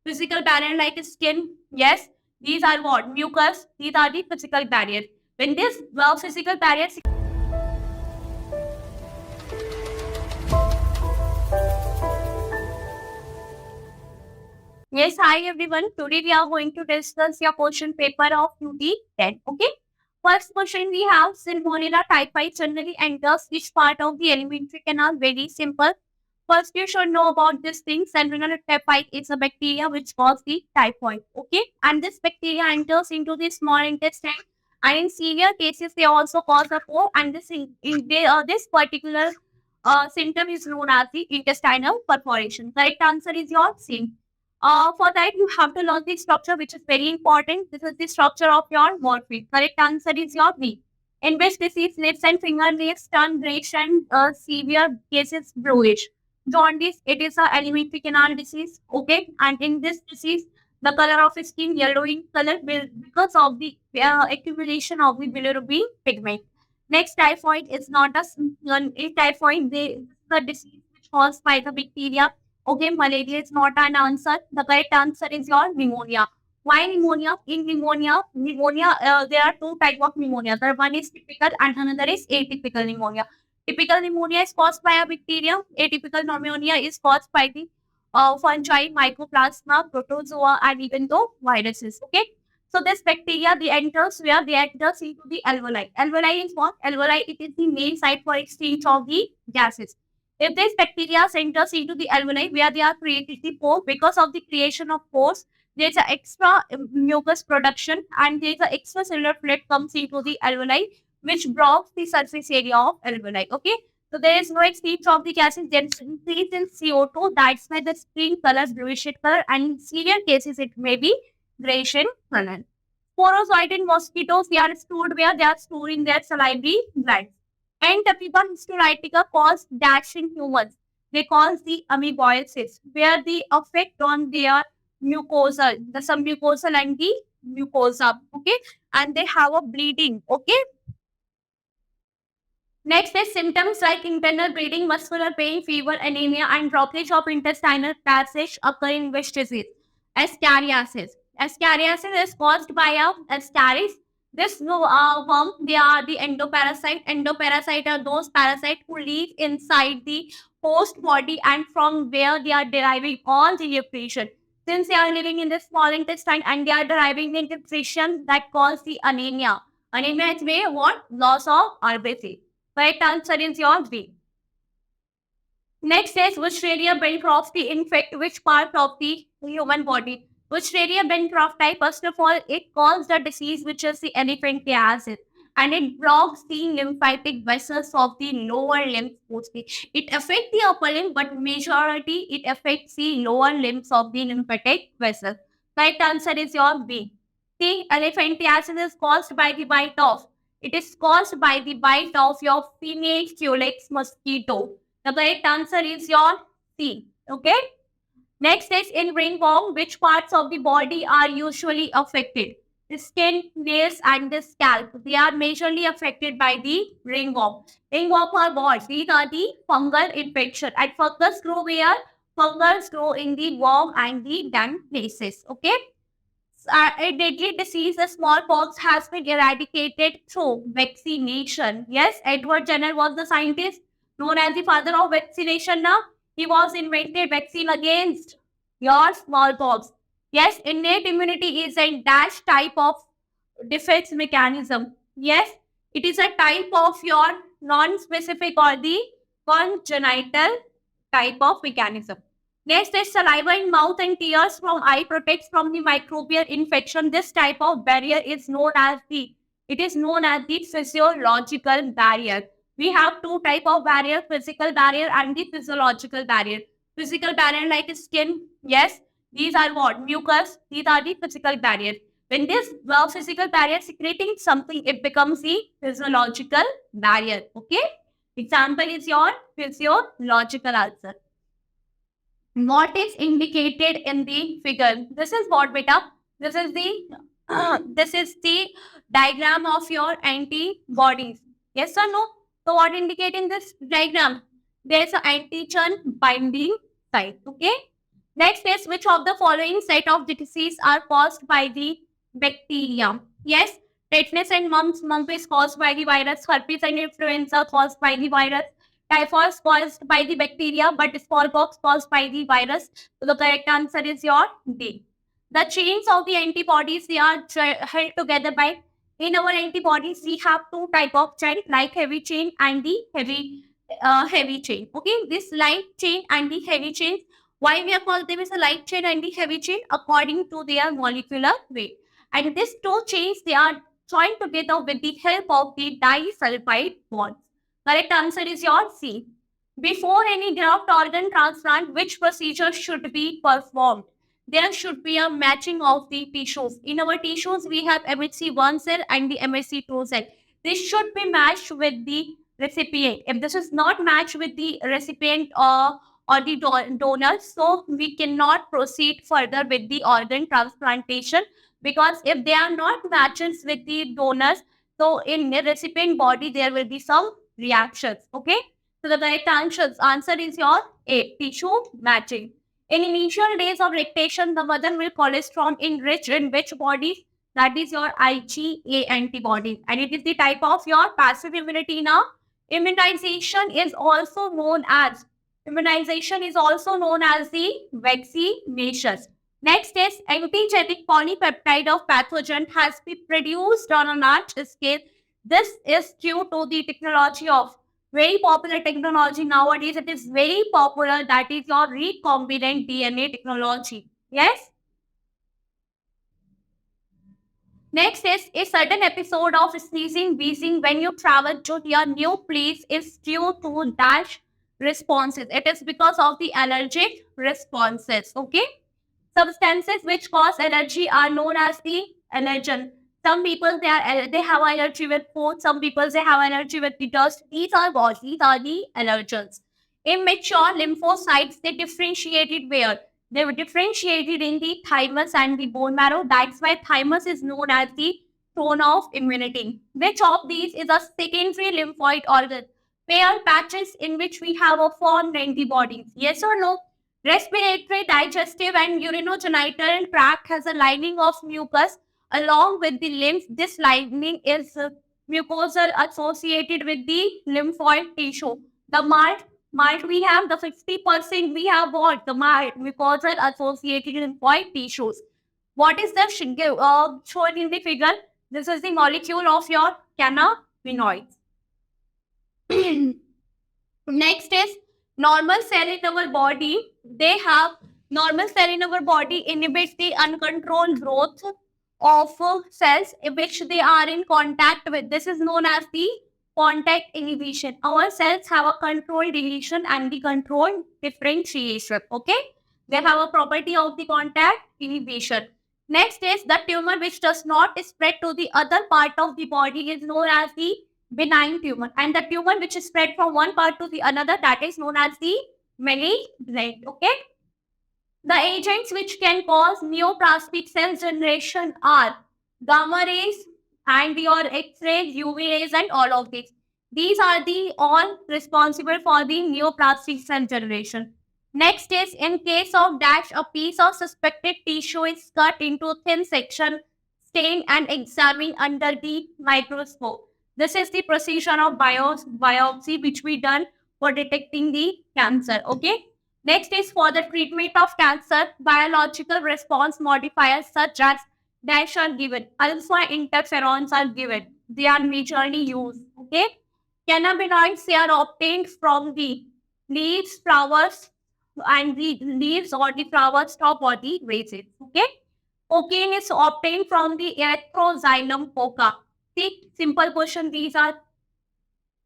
Physical barrier like skin. Yes, these are what? Mucus. These are the physical barriers. When this physical barriers. Yes, hi everyone. Today we are going to discuss your question paper of UT 10. Okay. First question we have Salmonella typhi generally enters which part of the alimentary canal? Very simple. First, you should know about this thing. Salmonella typhi is a bacteria which causes the typhoid. Okay, and this bacteria enters into the small intestine, and in severe cases, they also cause a core. And this particular symptom is known as the intestinal perforation. Correct answer is your C. For that, you have to learn the structure, which is very important. This is the structure of your morphine. Correct answer is your B. In which disease lips and fingernails turn grayish and severe cases bluish. Jaundice, it is a alimentary canal disease. Okay, and in this disease, the color of skin yellow in color because of the accumulation of the bilirubin pigment. Next, typhoid is not a typhoid. The disease which caused by the bacteria. Okay, malaria is not an answer. The correct answer is your pneumonia. Why pneumonia? In pneumonia, there are two types of pneumonia. The one is typical and another is atypical pneumonia. Typical pneumonia is caused by a bacteria. Atypical pneumonia is caused by the fungi, mycoplasma, protozoa, and even though viruses. Okay. So this bacteria, they enters where they enters into the alveoli. Alveoli is what? Alveoli, it is the main site for exchange of the gases. If this bacteria enters into the alveoli where they are created the pore, because of the creation of pores, there is an extra mucus production and there is an extracellular fluid comes into the alveoli which blocks the surface area of alveoli. Okay. So there is no exchange of the gases, there is increase in CO2. That's why the screen color is bluish color, and in severe cases it may be grayish in color. Sporozoid in mosquitoes, they are stored where they are storing their salivary glands. And Tapiba histolytica cause dash in humans. They cause the amoeboiasis, where the effect on their mucosa, the submucosal and the mucosa, okay, and they have a bleeding, okay. Next is symptoms like internal bleeding, muscular pain, fever, anemia, and blockage of intestinal passage occur in which disease? Ascariasis. Ascariasis is caused by a ascaris. This worm, they are the endoparasite. Endoparasite are those parasites who live inside the host body and from where they are deriving all the nutrition. Since they are living in the small intestine and they are deriving the nutrition that cause the anemia. Anemia is where what? Loss of RBC. Correct answer is your B. Next is Wuchereria bancrofti infect which part of the human body? Wuchereria bancrofti, first of all, it causes the disease which is the elephantiasis and it blocks the lymphatic vessels of the lower limbs mostly. It affects the upper limb, but majority it affects the lower limbs of the lymphatic vessels. Correct answer is your B. The elephantiasis is caused by the bite of. It is caused by the bite of your female Culex mosquito. The correct answer is your C. Okay. Next is in ringworm, which parts of the body are usually affected? The skin, nails, and the scalp. They are majorly affected by the ringworm. Ringworm are what? These are the fungal infection. And fungus grow where? Fungus grow in the worm and the damp places. Okay. A deadly disease, the smallpox, has been eradicated through vaccination. Yes, Edward Jenner was the scientist known as the father of vaccination now. He was invented vaccine against your smallpox. Yes, innate immunity is a dash type of defense mechanism. Yes, it is a type of your non-specific or the congenital type of mechanism. Next is saliva in mouth and tears from eye protects from the microbial infection. This type of barrier is known as the physiological barrier. We have two type of barrier, physical barrier and the physiological barrier. Physical barrier like skin, yes, these are what? Mucus, these are the physical barrier. When this physical barrier secreting something, it becomes the physiological barrier. Okay? Example is your physiological answer. What is indicated in the figure? This is what, beta? This is the diagram of your antibodies. Yes or no? So what indicate in this diagram? There's an antigen binding site. Okay. Next is, which of the following set of diseases are caused by the bacteria? Yes, tetanus and mumps is caused by the virus, herpes and influenza caused by the virus, typhus caused by the bacteria, but smallpox caused by the virus. So the correct answer is your D. The chains of the antibodies, they are held together by, in our antibodies we have two type of chain, like heavy chain and the heavy chain. Okay, this light chain and the heavy chain, why we are called them as a light chain and the heavy chain? According to their molecular weight. And these two chains, they are joined together with the help of the disulfide bonds. Correct answer is your C. Before any graft organ transplant, which procedure should be performed? There should be a matching of the tissues. In our tissues, we have MHC1 cell and the MHC2 cell. This should be matched with the recipient. If this is not matched with the recipient or the donor, so we cannot proceed further with the organ transplantation, because if they are not matches with the donors, so in the recipient body there will be some reactions. Okay, so the correct answer is your A, tissue matching. In initial days of lactation, the mother will colostrum enrich in which body? That is your IgA antibody, and it is the type of your passive immunity. Now, immunization is also known as the vaccination. Next is, antigenic polypeptide of pathogen has been produced on a large scale. This is due to the technology of very popular technology nowadays. It is very popular. That is your recombinant DNA technology. Yes. Next is, a certain episode of sneezing, wheezing when you travel to your new place is due to dash responses. It is because of the allergic responses. Okay. Substances which cause allergy are known as the allergen. Some people they have allergy with food. Some people they have allergy with the dust. These are what? These are the allergens. Immature lymphocytes, they differentiated where? They were differentiated in the thymus and the bone marrow. That's why thymus is known as the throne of immunity. Which of these is a secondary lymphoid organ? Pale patches in which we have a formed antibodies. Yes or no? Respiratory, digestive, and urinogenital tract has a lining of mucus along with the lymph. This lining is mucosal associated with the lymphoid tissue. The malt we have, the 50% we have what? The malt, mucosal associated lymphoid tissues. What is the shown in the figure? This is the molecule of your cannabinoids. Next is, normal cell in our body. They have normal cell in our body inhibits the uncontrolled growth of cells which they are in contact with. This is known as the contact inhibition. Our cells have a controlled deletion and the controlled differentiation. Okay, they have a property of the contact inhibition. Next is, the tumor which does not spread to the other part of the body is known as the benign tumor, and the tumor which is spread from one part to the another, that is known as the malignant. Okay, the agents which can cause neoplastic cell generation are gamma rays and your X-rays, UV rays, and all of these. These are the all responsible for the neoplastic cell generation. Next is, in case of dash, a piece of suspected tissue is cut into thin section, stained, and examined under the microscope. This is the precision of biopsy which we done for detecting the cancer. Okay. Next is, for the treatment of cancer, biological response modifiers such as dash are given. Alpha interferons are given. They are majorly used. Okay. Cannabinoids, they are obtained from the leaves, flowers, and the leaves or the flowers top or the raisins. Okay. Cocaine is obtained from the erythroxylum coca. See, simple question these are.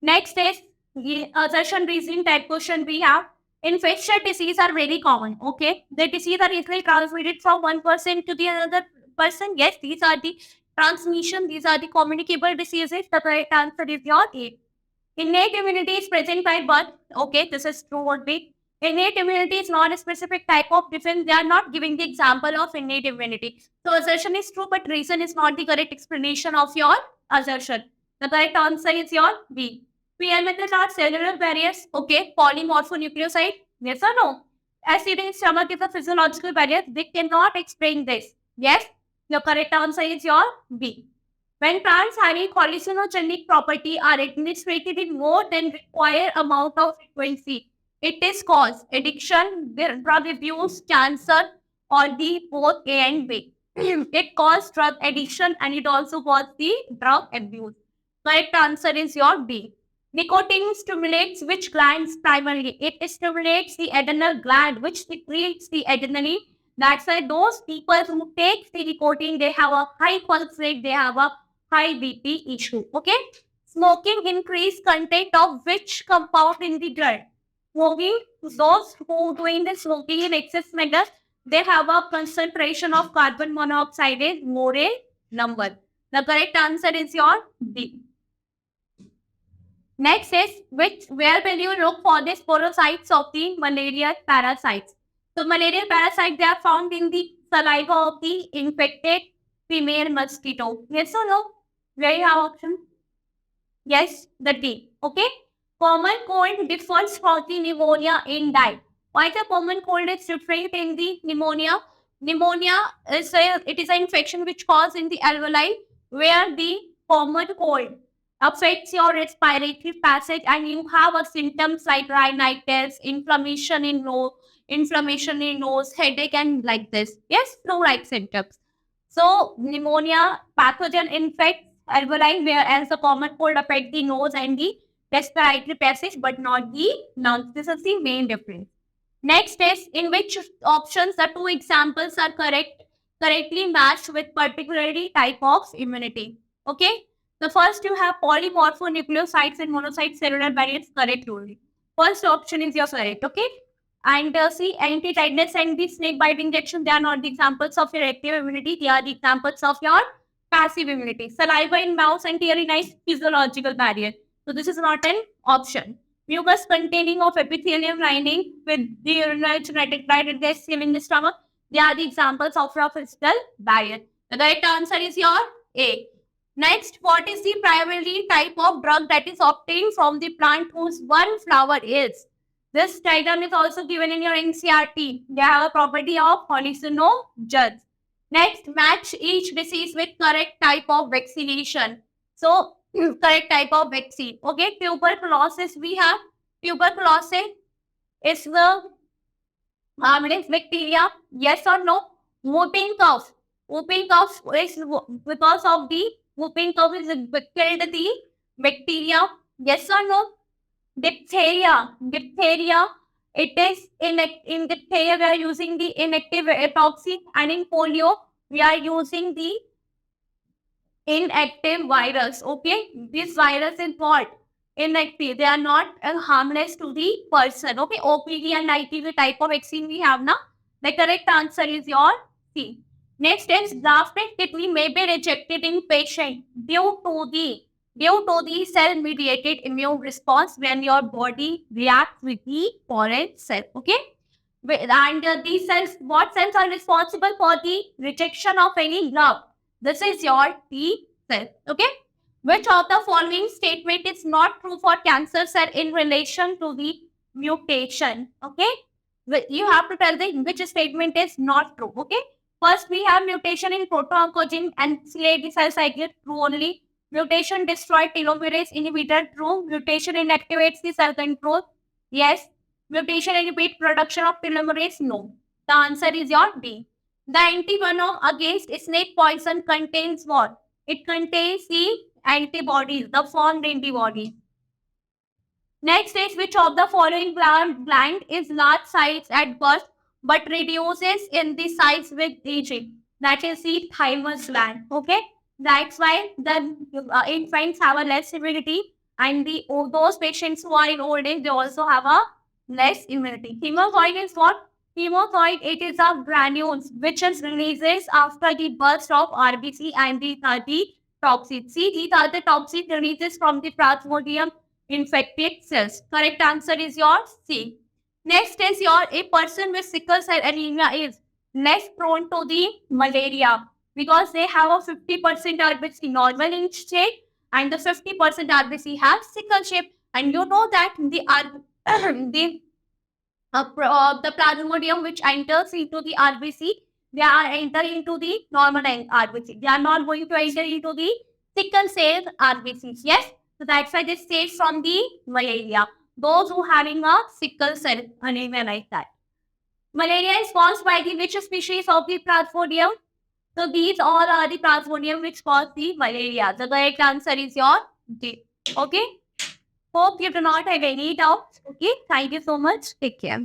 Next is the assertion reasoning type question we have. Infectious disease are very common. Okay, the disease are easily transmitted from one person to the another person. Yes, these are the transmission. These are the communicable diseases. The correct answer is your A. Innate immunity is present by birth. Okay, this is true or be. Innate immunity is not a specific type of defense. They are not giving the example of innate immunity. So assertion is true, but reason is not the correct explanation of your assertion. The correct answer is your B. PL methods are cellular barriers. Okay, polymorphonucleoside. Yes or no? Acid in stomach is a physiological barrier. They cannot explain this. Yes, the correct answer is your B. When plants having hallucinogenic property are administered in more than required amount of frequency, it is cause addiction, drug abuse, cancer, or the both A and B. It causes drug addiction and it also causes the drug abuse. Correct answer is your B. Nicotine stimulates which glands primarily? It stimulates the adrenal gland, which secretes the adrenaline. That's why those people who take the nicotine, they have a high pulse rate, they have a high BP issue. Okay? Smoking increase content of which compound in the blood? Smoking, those who doing the smoking in excess manner, they have a concentration of carbon monoxide is more a number. The correct answer is your D. Next is where will you look for the sporocytes of the malaria parasites? So malaria parasites, they are found in the saliva of the infected female mosquito. Yes or no? Where you have option? Yes, the D. Okay. Common cold differs from the pneumonia in type. Why the common cold is different in the pneumonia? Pneumonia is an infection which causes in the alveoli, where the common cold affects your respiratory passage and you have a symptoms like rhinitis, inflammation in nose, headache, and like this. Yes, flu-like symptoms. So pneumonia pathogen infects alveoli, whereas the common cold affects the nose and the respiratory passage, but not the lungs. This is the main difference. Next is in which options the two examples are correctly matched with particularly type of immunity. Okay. The first you have polymorphonucleosides and monocyte cellular barriers, correct only. First option is your correct. Okay. And see, anti-tetanus and the snake bite injection, they are not the examples of your active immunity. They are the examples of your passive immunity. Saliva in mouse and tear in eyes, physiological barrier. So this is not an option. Mucus containing of epithelium lining with the urinary genetic diet in the stomach, they are the examples of your physical barrier. The right answer is your A. Next, what is the primary type of drug that is obtained from the plant whose one flower is? This diagram is also given in your NCRT. They have a property of hallucinogens. Next, match each disease with correct type of vaccination. So, correct type of vaccine. Okay, tuberculosis, we have tuberculosis is the harmless bacteria. Yes or no? Whooping cough. Whooping cough is because of the whooping cough is killed the bacteria. Yes or no? Diphtheria. Diphtheria. It is in diphtheria we are using the inactive toxin, and in polio we are using the inactive virus. Okay, this virus is what? Inactive. They are not harmless to the person. Okay, OPV and IPV type of vaccine we have now. The correct answer is your C. Next is grafted kidney may be rejected in patient due to the cell-mediated immune response when your body reacts with the foreign cell. Okay, and these cells, what cells are responsible for the rejection of any drug? This is your T cell. Okay. Which of the following statement is not true for cancer cell in relation to the mutation? Okay. You have to tell the which statement is not true. Okay. First, we have mutation in proto-oncogene and CAD cell cycle, true only. Mutation destroyed telomerase inhibitor, true. Mutation inactivates the cell control, yes. Mutation inhibit production of telomerase, no. The answer is your D. The antivenom against snake poison contains what? It contains the antibodies, the formed antibodies. Next is which of the following gland is large size at birth but reduces in the size with aging? That is the thymus gland. Okay, that's why the infants have a less immunity, and those patients who are in old age, they also have a less immunity. Hemozoid is what? Hemozoid, it is a granules which is releases after the burst of RBC, and these are the toxins. See, these are the toxins releases from the plasmodium infected cells. Correct answer is your C. Next is your a person with sickle cell anemia is less prone to the malaria because they have a 50% RBC normal in state and the 50% RBC have sickle shape. And you know that the The plasmodium which enters into the RBC, they are entering into the normal RBC. They are not going to enter into the sickle cell RBCs. Yes, so that's why they stay from the malaria. Those who having a sickle cell anemia like that. Malaria is caused by the which species of the plasmodium? So these all are the plasmodium which cause the malaria. The correct answer is your D. Okay. Hope you do not have any doubts. Okay. Thank you so much. Take care.